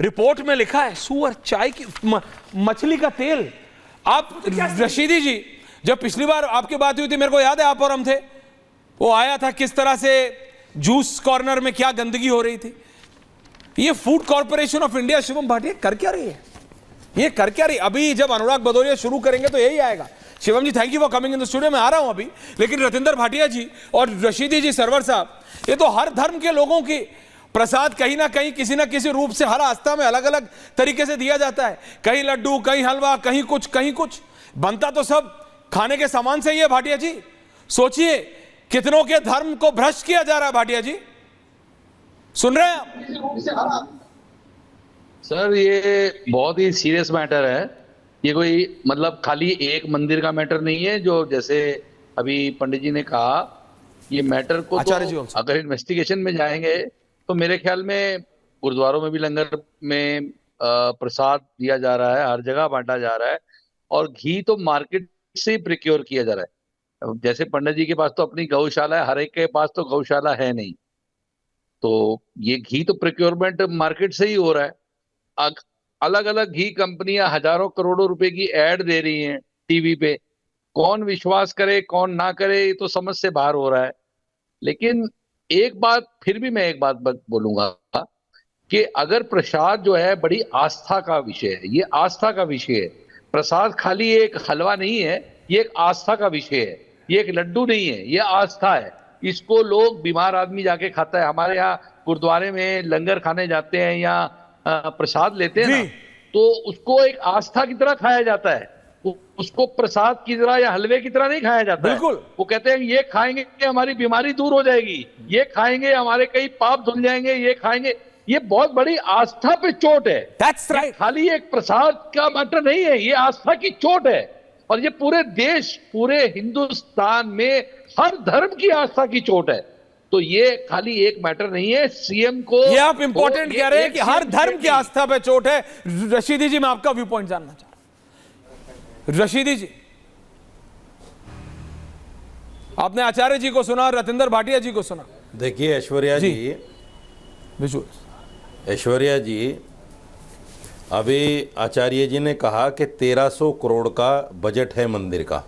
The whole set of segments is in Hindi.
रिपोर्ट में लिखा है सुअर, चाय की, मछली का तेल। आप रशीदी जी, जब पिछली बार आपकी बात हुई थी, मेरे को याद है आप और हम थे, वो आया था किस तरह से जूस कॉर्नर में क्या गंदगी हो रही थी। ये food corporation of India, Shivam Bhatia कर क्या रही है, ये कर क्या रही? अभी जब अनुराग भदौरिया शुरू करेंगे तो यही आएगा। Shivam ji thank you for coming in the studio, मैं आ रहा हूं अभी, लेकिन रतिंदर भाटिया जी और रशीदी जी, सरवर साहब, ये तो हर धर्म के लोगों की प्रसाद कहीं ना कहीं किसी ना किसी रूप से हर आस्था में अलग अलग तरीके से दिया जाता है। कहीं लड्डू, कहीं हलवा, कहीं कुछ बनता तो सब खाने के सामान से ही है। भाटिया जी सोचिए कितनों के धर्म को भ्रष्ट किया जा रहा है। भाटिया जी सुन रहे हैं आप? सर ये बहुत ही सीरियस मैटर है। ये कोई मतलब खाली एक मंदिर का मैटर नहीं है, जो जैसे अभी पंडित जी ने कहा, ये मैटर को तो अगर इन्वेस्टिगेशन में जाएंगे तो मेरे ख्याल में गुरुद्वारों में भी लंगर में प्रसाद दिया जा रहा है, हर जगह बांटा जा रहा है, और घी तो मार्केट से ही प्रिक्योर किया जा रहा है। जैसे पंडित जी के पास तो अपनी गौशाला है, हर एक के पास तो गौशाला है नहीं, तो ये घी तो प्रिक्योरमेंट मार्केट से ही हो रहा है। अलग अलग घी कंपनियां हजारों करोड़ों रुपए की एड दे रही हैं टीवी पे, कौन विश्वास करे कौन ना करे ये तो समझ से बाहर हो रहा है। लेकिन एक बात फिर भी मैं एक बात बोलूंगा कि अगर प्रसाद जो है बड़ी आस्था का विषय है, ये आस्था का विषय है, प्रसाद खाली एक हलवा नहीं है, ये एक आस्था का विषय है, ये एक लड्डू नहीं है, ये आस्था है। इसको लोग, बीमार आदमी जाके खाता है, हमारे यहाँ गुरुद्वारे में लंगर खाने जाते हैं या प्रसाद लेते हैं ना, तो उसको एक आस्था की तरह खाया जाता है, उसको प्रसाद की तरह या हलवे की तरह नहीं खाया जाता है। वो कहते हैं ये खाएंगे कि हमारी बीमारी दूर हो जाएगी, ये खाएंगे हमारे कई पाप धुल जाएंगे, ये खाएंगे। ये बहुत बड़ी आस्था पे चोट है। That's right. खाली एक प्रसाद का मैटर नहीं है, ये आस्था की चोट है, और ये पूरे देश, पूरे हिंदुस्तान में हर धर्म की आस्था की चोट है। तो ये खाली एक मैटर नहीं है। सीएम को ये आप इंपॉर्टेंट कह रहे हैं कि हर धर्म की आस्था पे चोट है। रशीदी जी मैं आपका व्यू पॉइंट जानना चाहता हूं। रशीदी जी, आपने आचार्य जी को सुना, रतिंदर भाटिया जी को सुना। देखिए ऐश्वर्या जी, अभी आचार्य जी ने कहा कि 1300 करोड़ का बजट है मंदिर का,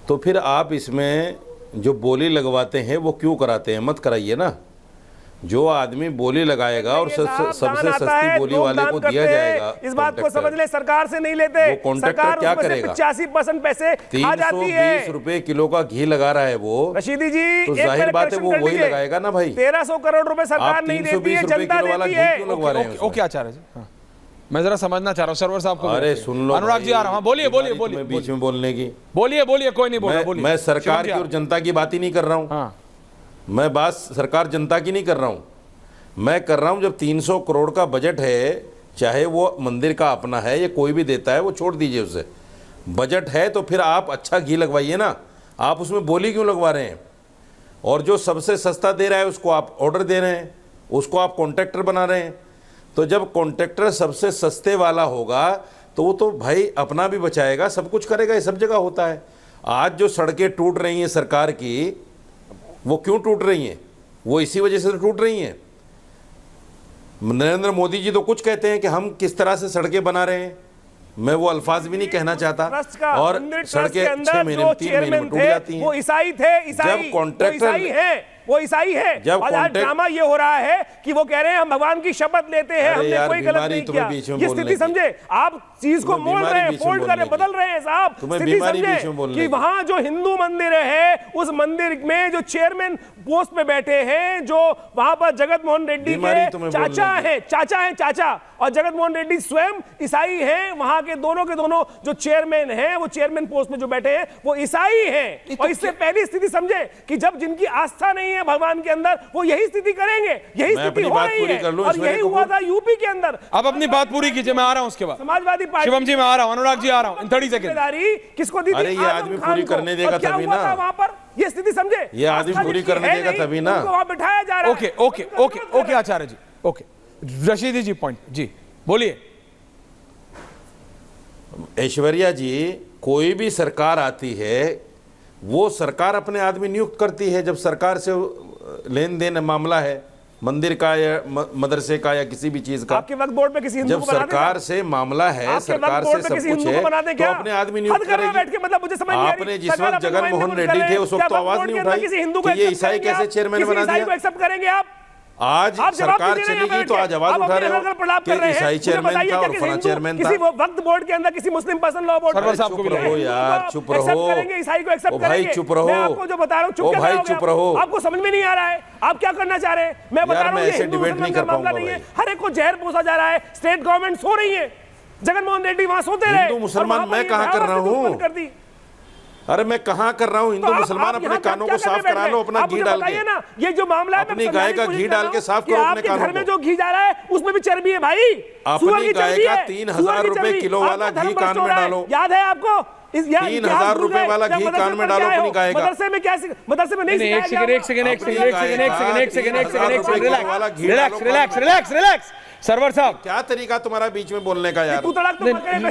तो फिर आप इसमें जो बोली लगवाते हैं वो क्यों कराते हैं? मत कराइए ना। जो आदमी बोली लगाएगा और सबसे सस्ती बोली वाले को दिया जाएगा, इस बात को समझ ले, सरकार से नहीं लेते। वो कॉन्ट्रैक्टर क्या करेगा? 85% पैसे 320 रुपए किलो का घी लगा रहा है वो, रशीदी जी, तो जाहिर बात है वो वही लगाएगा ना भाई। 1300 करोड़ रुपए सरकार नहीं देती है, जनता देती है। क्यों लगवा रहे हैं? ओके आचार्य जी, मैं जरा समझना चाह रहा हूं सरवर साहब को। अरे सुन लो, अनुराग जी आ रहा हूं, बोलिए बीच में बोलने की, बोलिए कोई नहीं बोल रहा। मैं सरकार की और जनता की बात ही नहीं कर रहा हूं। मैं बात सरकार जनता की नहीं कर रहा हूं, मैं कर रहा हूं जब 300 करोड़ का बजट है, चाहे वो मंदिर का अपना है या कोई भी देता है, वो छोड़ दीजिए, उसे बजट है तो फिर आप अच्छा घी लगवाइए ना। आप उसमें बोली क्यों लगवा रहे हैं? और जो सबसे सस्ता दे रहा है उसको आप ऑर्डर दे रहे हैं, उसको आप कॉन्ट्रैक्टर बना रहे हैं। तो जब कॉन्ट्रैक्टर सबसे सस्ते वाला होगा तो वो तो भाई अपना भी बचाएगा, सब कुछ करेगा। ये सब जगह होता है। आज जो सड़कें टूट रही हैं सरकार की, वो क्यों टूट रही हैं? वो इसी वजह से टूट रही हैं। नरेंद्र मोदी जी तो कुछ कहते हैं कि हम किस तरह से सड़कें बना रहे हैं, मैं वो अल्फाज भी नहीं कहना चाहता, और सड़कें 6 महीने में 3 महीने में टूट जाती हैं। वो ईसाई थे, जब कॉन्ट्रैक्टर वो ईसाई है। जब और आज ड्रामा ये हो रहा है कि वो कह रहे हैं हम भगवान की शपथ लेते हैं, हमने कोई गलत नहीं किया। ये स्थिति समझे आप, चीज को मोड़ रहे हैं, फोल्ड कर रहे, बदल रहे हैं साहब। स्थिति समझे कि वहां जो हिंदू मंदिर है, उस मंदिर में जो चेयरमैन पोस्ट पे बैठे हैं, जो वहां पर जगत मोहन रेड्डी के चाचा हैं, और जगत मोहन रेड्डी स्वयं ईसाई हैं। वहां के दोनों जो चेयरमैन हैं, वो चेयरमैन पोस्ट में जो बैठे हैं वो ईसाई हैं। और इससे पहली स्थिति समझे कि जब जिनकी आस्था नहीं है भगवान के अंदर, वो यही स्थिति करेंगे। यही स्थिति हो रही है, और यही हुआ था यूपी के अंदर। अब अपनी बात पूरी कीजिए, मैं आ रहा हूं उसके बाद। समाजवादी पार्टी, शिवम जी मैं आ रहा हूं, अनुराग जी आ रहा हूं, 30 सेकंड। किसको दी थी? अरे ये आदमी पूरी करने देगा तभी ना, वहां पर ये स्थिति समझे, ये आदमी पूरी करने देगा तभी ना, वहां बिठाया जा रहा है। ओके आचार्य जी, ओके रशीदी जी पॉइंट जी बोलिए। ऐश्वर्या जी, कोई भी सरकार आती है, वो सरकार अपने आदमी नियुक्त करती है। जब सरकार से लेन देन मामला है, मंदिर का या मदरसे का या किसी भी चीज का। आपके वक्फ बोर्ड पे किसी हिंदू जब को बना दें सरकार से मामला है, सरकार से सब कुछ है, तो अपने आदमी नियुक्त करेगी। मतलब मुझे समझ नहीं आ रही, आपने जिस वक्त जगन मोहन रेड्डी थे उस वक्त तो आवाज नहीं उठाई कि ये ईसाई कैसे चेयरमैन बना दिया। एक्सेप्ट करेंगे आप? आज सरकार चलेगी तो आज आवाज उठा रहे हो कि ईसाई चेयरमैन था और फलाना चेयरमैन था। किसी वक्फ बोर्ड के अंदर किसी Muslim person law board server साहब को चुप रहो यार, चुप रहो। ईसाई को एक्सेप्ट ओ भाई चुप रहो। मैं आपको जो बता रहा हूं, ओ भाई चुप रहो। आपको समझ में नहीं आ रहा है आप क्या करना चाह रहे हैं? मैं बता रहा हूं, ये ऐसे हिंदू डिबेट नहीं मुसलमान कर का मामला पाऊंगा नहीं है। हर एक को जहर पोसा जा रहा है। स्टेट गवर्नमेंट सो रही है, जगनमोहन रेड्डी वहां सोते रहे। हिंदू मुसलमान मैं कहां कर रहा हूं? अरे मैं कहां कर रहा हूं? हिंदू मुसलमान अपने कानों को साफ करा लो अपना घी डाल के ना। ये जो मामला है, अपनी गाय का घी डाल के साफ करो अपने कानों को। घर में जो घी जा रहा है उसमें भी चर्बी है भाई। अपनी गाय का 3000 रुपए किलो वाला घी कान में डालो। याद है आपको? 3000 रुपए वाला घी कान में डालो अपनी गाय का। मदरसे में क्या, मदरसे में नहीं एक सेकंड रिलैक्स सरवर साहब, क्या तरीका तुम्हारा बीच में बोलने का यार?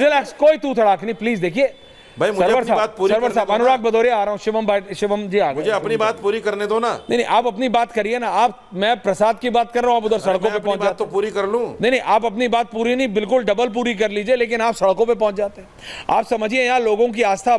रिलैक्स, कोई तू तड़ाक नहीं प्लीज। देखिए भाई मुझे अपनी बात पूरी करने दो। अनुराग भदौरिया आ रहा हूँ, शिवम जी आ गए। मुझे अपनी बात पूरी करने दो ना। नहीं आप अपनी बात करिए ना। आप, मैं प्रसाद की बात कर रहा हूँ, आप उधर सड़कों पे पहुंच जाते। तो पूरी कर लूं। नहीं आप अपनी बात पूरी नहीं, बिल्कुल डबल पूरी कर लीजिए, लेकिन आप सड़कों पे पहुंच जाते हैं। आप समझिए यहाँ लोगों की आस्था,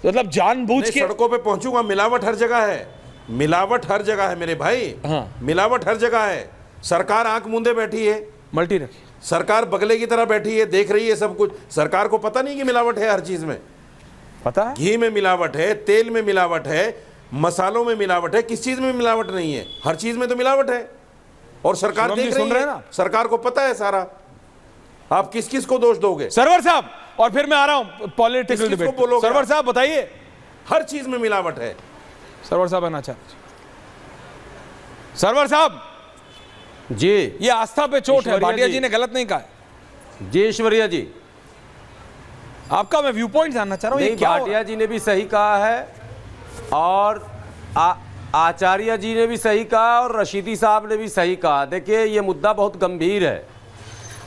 मतलब जानबूझ के सड़कों पे पहुंचूंगा। मिलावट हर जगह है, मिलावट हर जगह है मेरे भाई। हाँ। मिलावट हर जगह है। सरकार आंख मूंदे बैठी है, मल्टी रखिए। सरकार बगले की तरह बैठी है, देख रही है सब कुछ। सरकार को पता नहीं कि मिलावट है हर चीज में। पता है, घी में मिलावट है, तेल में मिलावट है, मसालों में मिलावट है, किस चीज में मिलावट नहीं है? हर चीज में तो मिलावट है और सरकार देख रही है ना। सरकार को पता है सारा। आप किस किस को दोष दोगे? सरवर साहब, और फिर मैं आ रहा हूं पॉलिटिकल डिबेट। सरवर साहब बताइए। हर चीज में मिलावट है। सरवर साहब आना चाहते। सरवर साहब जी, ये आस्था पे चोट है, भाटिया जी ने गलत नहीं कहा है। जी ईश्वरिया जी, आपका मैं व्यू पॉइंट जानना चाह रहा हूं। भाटिया जी ने भी सही कहा है और आचार्य जी ने भी सही कहा और रशीदी साहब ने भी सही कहा। देखिए ये मुद्दा बहुत गंभीर है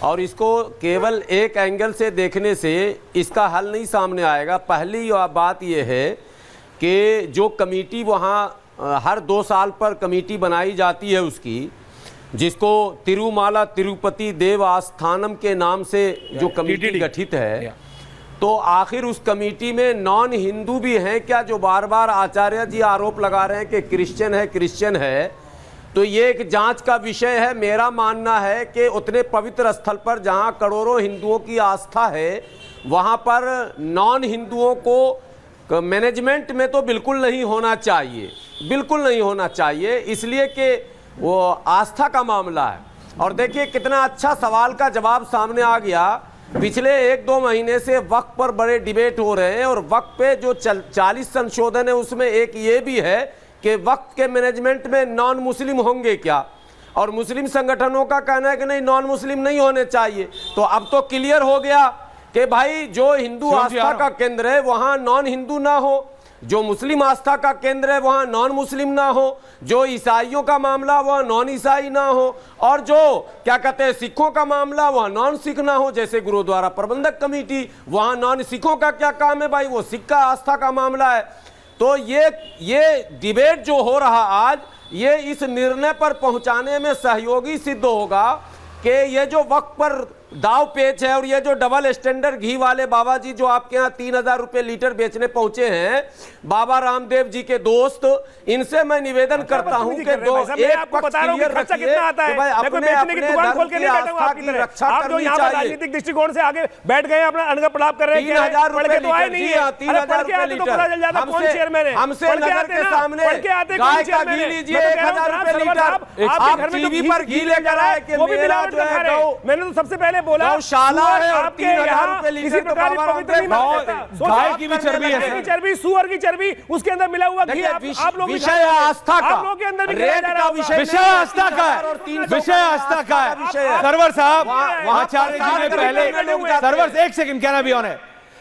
और इसको केवल एक एंगल से देखने से इसका हल नहीं सामने आएगा। पहली बात यह है कि जो कमेटी वहाँ हर 2 साल पर कमेटी बनाई जाती है उसकी, जिसको तिरुमाला तिरुपति देव आस्थानम के नाम से जो कमेटी गठित है, तो आखिर उस कमेटी में नॉन हिंदू भी हैं क्या? जो बार बार आचार्य जी आरोप लगा रहे हैं कि क्रिश्चियन है। तो ये एक जांच का विषय है। मेरा मानना है कि उतने पवित्र स्थल पर जहां करोड़ों हिंदुओं की आस्था है, वहां पर नॉन हिंदुओं को मैनेजमेंट में तो बिल्कुल नहीं होना चाहिए, बिल्कुल नहीं होना चाहिए, इसलिए कि वो आस्था का मामला है। और देखिए कितना अच्छा सवाल का जवाब सामने आ गया। पिछले 1-2 महीने से वक्फ पर बड़े डिबेट हो रहे हैं और वक्फ पे जो 40 संशोधन है उसमें एक ये भी है कि वक्फ के मैनेजमेंट में नॉन मुस्लिम होंगे क्या? और मुस्लिम संगठनों का कहना है कि नहीं, नॉन मुस्लिम नहीं होने चाहिए। तो अब तो क्लियर हो गया कि भाई जो हिंदू आस्था का केंद्र है वहां नॉन हिंदू ना हो, जो मुस्लिम आस्था का केंद्र है वहां नॉन मुस्लिम ना हो, जो ईसाइयों का मामला वह नॉन ईसाई ना हो, और जो क्या कहते हैं सिखों का मामला वह नॉन सिख ना हो। जैसे गुरुद्वारा प्रबंधक कमेटी, वहां नॉन सिखों का क्या काम है भाई? वो सिख का आस्था का मामला है। तो ये डिबेट जो हो रहा आज, ये इस निर्णय पर पहुंचाने में सहयोगी सिद्ध होगा कि ये जो वक्त पर दाव पेच है और ये जो डबल स्टैंडर्ड घी वाले बाबा जी जो आपके यहाँ 3000 रुपए लीटर बेचने पहुंचे हैं, बाबा रामदेव जी के दोस्त, इनसे मैं निवेदन करता हूं कि दो एक पक्ष क्लियर रखिए कि भाई अपने धर्म की आस्था की रक्षा करनी चाहिए। राजनीतिक दृष्टिकोण से आगे बैठ गए, अपना अनगा प्रलाप कर रहे हैं। 3000 रुपए लीटर, जी हाँ 3000 रुपए लीटर। हमसे नगर के सामने गाय का घी लीजिए 1000 रुपए लीटर। आप टीवी पर घी लेकर आए कि मेरा जो है गौ, मैंने तो सबसे पहले बोला गौशाला है और 3000 रुपए लीटर तो गाय की भी चर्बी है, चर्बी सुअर की चर्बी, उसके अंदर मिला हुआ घी। आप लोग विषय आस्था का, आप लोगों के अंदर रेट का विषय आस्था का है, विषय आस्था का है। सरवर साहब आचार्य जी ने पहले, सरवर एक सेकंड कहना भी है।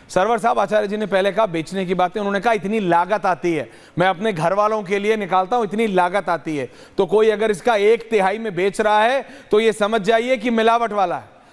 सरवर साहब आचार्य जी ने पहले कहा बेचने की बातें, उन्होंने कहा इतनी लागत आती है, मैं अपने घर वालों के लिए निकालता हूं, इतनी लागत आती है। तो कोई अगर इसका 1/3 में बेच रहा है तो ये समझ जाइए कि मिलावट वाला है।